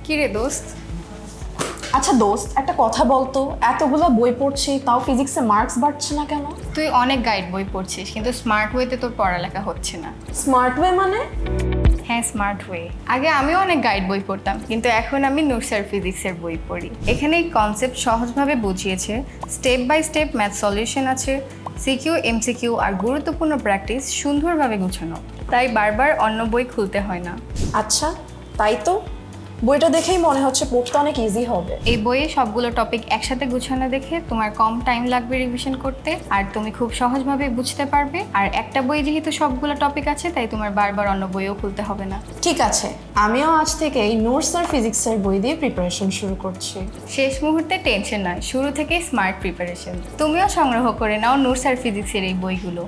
কি রে দোস্ত? আচ্ছা দোস্ত, একটা কথা বলতো, এতগুলো বই পড়ছি তাও ফিজিক্সে মার্কস বাড়ছে না কেন? তুই অনেক গাইড বই পড়ছিস কিন্তু স্মার্ট ওয়েতে তোর পড়ালেখা হচ্ছে না। স্মার্ট ওয়ে মানে? হ্যাঁ, স্মার্ট ওয়ে। আগে আমিও অনেক গাইড বই পড়তাম, কিন্তু এখন আমি নূর স্যার ফিজিক্সের বই পড়ি। এখানে এই কনসেপ্ট সহজভাবে বুঝিয়েছে, step by step math solution আছে, সিকিউ এমসিকিউ আর গুরুত্বপূর্ণ প্র্যাকটিস সুন্দরভাবে গুছানো, তাই বারবার অন্য বই খুলতে হয় না। আচ্ছা, তাই তো। বইটা দেখেই মনে হচ্ছে পড়তে অনেক ইজি হবে। এই বইয়ে সবগুলো টপিক একসাথে গুছানো দেখে তোমার কম টাইম লাগবে রিভিশন করতে, আর তুমি খুব সহজভাবে বুঝতে পারবে। আর একটা বই যেহেতু সবগুলো টপিক আছে, তাই তোমার বারবার অন্য বইও খুলতে হবে না। ঠিক আছে, আমিও আজ থেকে এই নূর স্যার ফিজিক্সের বই দিয়ে প্রিপারেশন শুরু করছি। শেষ মুহূর্তে টেনশন নয়, শুরু থেকেই স্মার্ট প্রিপারেশন। তুমিও সংগ্রহ করে নাও নূর স্যার ফিজিক্সের এই বইগুলো।